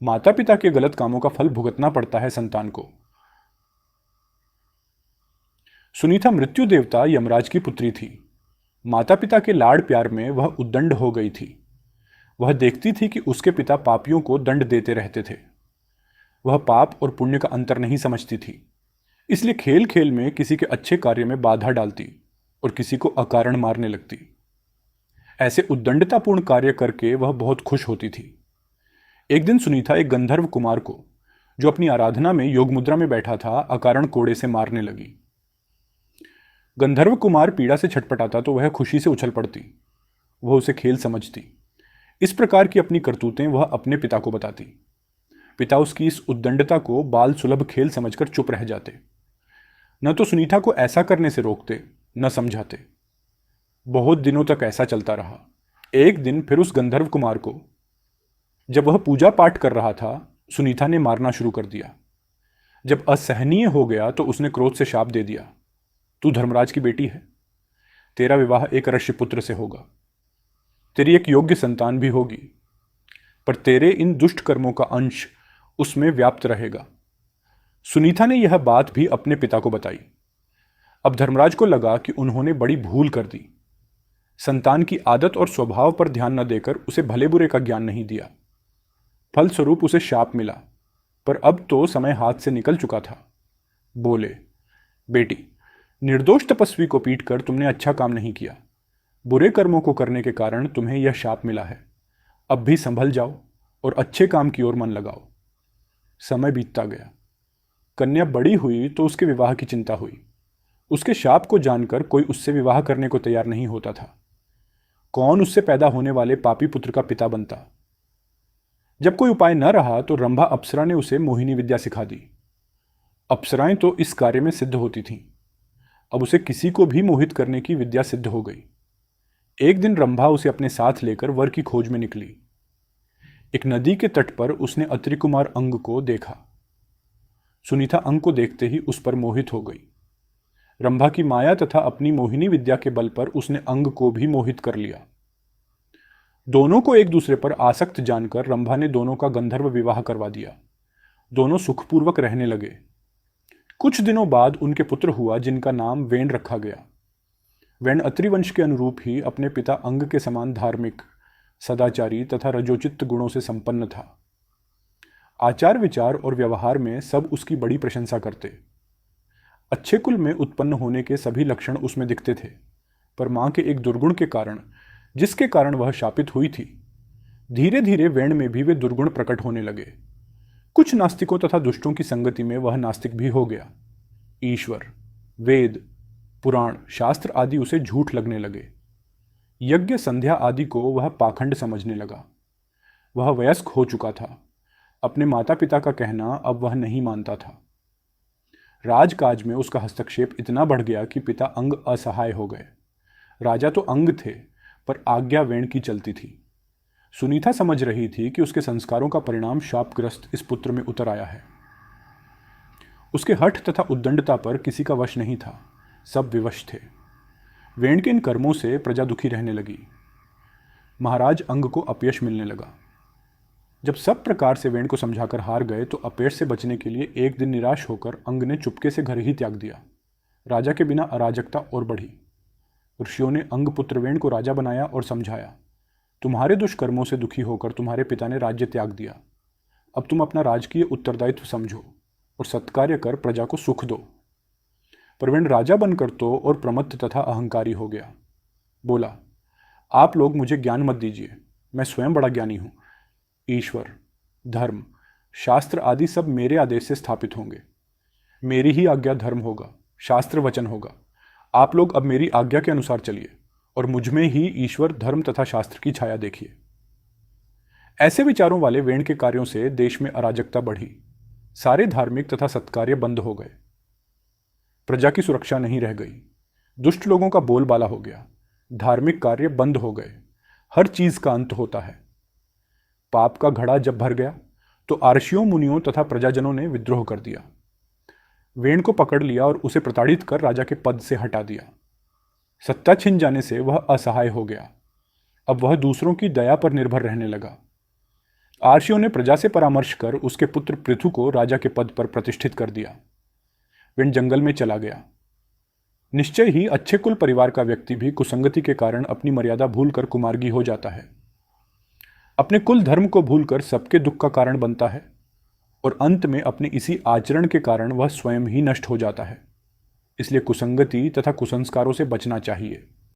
माता पिता के गलत कामों का फल भुगतना पड़ता है संतान को। सुनीता मृत्यु देवता यमराज की पुत्री थी। माता पिता के लाड़ प्यार में वह उद्दंड हो गई थी। वह देखती थी कि उसके पिता पापियों को दंड देते रहते थे। वह पाप और पुण्य का अंतर नहीं समझती थी, इसलिए खेल खेल में किसी के अच्छे कार्य में बाधा डालती और किसी को अकारण मारने लगती। ऐसे उद्दंडतापूर्ण कार्य करके वह बहुत खुश होती थी। एक दिन सुनीता एक गंधर्व कुमार को, जो अपनी आराधना में योग मुद्रा में बैठा था, अकारण कोड़े से मारने लगी। गंधर्व कुमार पीड़ा से छटपटाता तो वह खुशी से उछल पड़ती। वह उसे खेल समझती। इस प्रकार की अपनी करतूतें वह अपने पिता को बताती। पिता उसकी इस उद्दंडता को बाल सुलभ खेल समझकर चुप रह जाते। न तो सुनीता को ऐसा करने से रोकते, न समझाते। बहुत दिनों तक ऐसा चलता रहा। एक दिन फिर उस गंधर्व कुमार को, जब वह पूजा पाठ कर रहा था, सुनीता ने मारना शुरू कर दिया। जब असहनीय हो गया तो उसने क्रोध से शाप दे दिया, तू धर्मराज की बेटी है, तेरा विवाह एक ऋषि पुत्र से होगा, तेरी एक योग्य संतान भी होगी, पर तेरे इन दुष्ट कर्मों का अंश उसमें व्याप्त रहेगा। सुनीता ने यह बात भी अपने पिता को बताई। अब धर्मराज को लगा कि उन्होंने बड़ी भूल कर दी। संतान की आदत और स्वभाव पर ध्यान न देकर उसे भले बुरे का ज्ञान नहीं दिया। फलस्वरूप उसे शाप मिला, पर अब तो समय हाथ से निकल चुका था। बोले, बेटी, निर्दोष तपस्वी को पीटकर तुमने अच्छा काम नहीं किया। बुरे कर्मों को करने के कारण तुम्हें यह शाप मिला है। अब भी संभल जाओ और अच्छे काम की ओर मन लगाओ। समय बीतता गया। कन्या बड़ी हुई तो उसके विवाह की चिंता हुई। उसके शाप को जानकर कोई उससे विवाह करने को तैयार नहीं होता था। कौन उससे पैदा होने वाले पापी पुत्र का पिता बनता? जब कोई उपाय न रहा तो रंभा अप्सरा ने उसे मोहिनी विद्या सिखा दी। अप्सराएं तो इस कार्य में सिद्ध होती थीं। अब उसे किसी को भी मोहित करने की विद्या सिद्ध हो गई। एक दिन रंभा उसे अपने साथ लेकर वर की खोज में निकली। एक नदी के तट पर उसने अत्रि कुमार अंग को देखा। सुनीता अंग को देखते ही उस पर मोहित हो गई। रंभा की माया तथा अपनी मोहिनी विद्या के बल पर उसने अंग को भी मोहित कर लिया। दोनों को एक दूसरे पर आसक्त जानकर रंभा ने दोनों का गंधर्व विवाह करवा दिया। दोनों सुखपूर्वक रहने लगे। कुछ दिनों बाद उनके पुत्र हुआ, जिनका नाम वेण रखा गया। वेण अत्रि वंश के अनुरूप ही अपने पिता अंग के समान धार्मिक, सदाचारी तथा रजोचित्त गुणों से संपन्न था। आचार विचार और व्यवहार में सब उसकी बड़ी प्रशंसा करते। अच्छे कुल में उत्पन्न होने के सभी लक्षण उसमें दिखते थे, पर मां के एक दुर्गुण के कारण, जिसके कारण वह शापित हुई थी, धीरे धीरे वेण में भी वे दुर्गुण प्रकट होने लगे। कुछ नास्तिकों तथा दुष्टों की संगति में वह नास्तिक भी हो गया। ईश्वर, वेद, पुराण, शास्त्र आदि उसे झूठ लगने लगे। यज्ञ संध्या आदि को वह पाखंड समझने लगा। वह वयस्क हो चुका था। अपने माता पिता का कहना अब वह नहीं मानता था। राजकाज में उसका हस्तक्षेप इतना बढ़ गया कि पिता अंग असहाय हो गए। राजा तो अंग थे, पर आज्ञा वेण की चलती थी। सुनीता समझ रही थी कि उसके संस्कारों का परिणाम शापग्रस्त इस पुत्र में उतर आया है। उसके हठ तथा उद्दंडता पर किसी का वश नहीं था, सब विवश थे। वेण के इन कर्मों से प्रजा दुखी रहने लगी। महाराज अंग को अपयश मिलने लगा। जब सब प्रकार से वेण को समझाकर हार गए तो अपयश से बचने के लिए एक दिन निराश होकर अंग ने चुपके से घर ही त्याग दिया। राजा के बिना अराजकता और बढ़ी। ऋषियों ने अंग पुत्र वेण को राजा बनाया और समझाया, तुम्हारे दुष्कर्मों से दुखी होकर तुम्हारे पिता ने राज्य त्याग दिया। अब तुम अपना राजकीय उत्तरदायित्व समझो और सत्कार्य कर प्रजा को सुख दो। पर वेण राजा बनकर तो और प्रमत्त तथा अहंकारी हो गया। बोला, आप लोग मुझे ज्ञान मत दीजिए, मैं स्वयं बड़ा ज्ञानी हूं। ईश्वर, धर्म, शास्त्र आदि सब मेरे आदेश से स्थापित होंगे। मेरी ही आज्ञा धर्म होगा, शास्त्र वचन होगा। आप लोग अब मेरी आज्ञा के अनुसार चलिए और मुझ में ही ईश्वर, धर्म तथा शास्त्र की छाया देखिए। ऐसे विचारों वाले वेण के कार्यों से देश में अराजकता बढ़ी। सारे धार्मिक तथा सत्कार्य बंद हो गए। प्रजा की सुरक्षा नहीं रह गई। दुष्ट लोगों का बोलबाला हो गया। धार्मिक कार्य बंद हो गए। हर चीज का अंत होता है। पाप का घड़ा जब भर गया तो आर्षियों, मुनियों तथा प्रजाजनों ने विद्रोह कर दिया। वेण को पकड़ लिया और उसे प्रताड़ित कर राजा के पद से हटा दिया। सत्ता छिन जाने से वह असहाय हो गया। अब वह दूसरों की दया पर निर्भर रहने लगा। आर्षियों ने प्रजा से परामर्श कर उसके पुत्र पृथु को राजा के पद पर प्रतिष्ठित कर दिया। विंड जंगल में चला गया। निश्चय ही अच्छे कुल परिवार का व्यक्ति भी कुसंगति के कारण अपनी मर्यादा भूलकर कुमार्गी हो जाता है, अपने कुल धर्म को भूलकर सबके दुख का कारण बनता है और अंत में अपने इसी आचरण के कारण वह स्वयं ही नष्ट हो जाता है। इसलिए कुसंगति तथा कुसंस्कारों से बचना चाहिए।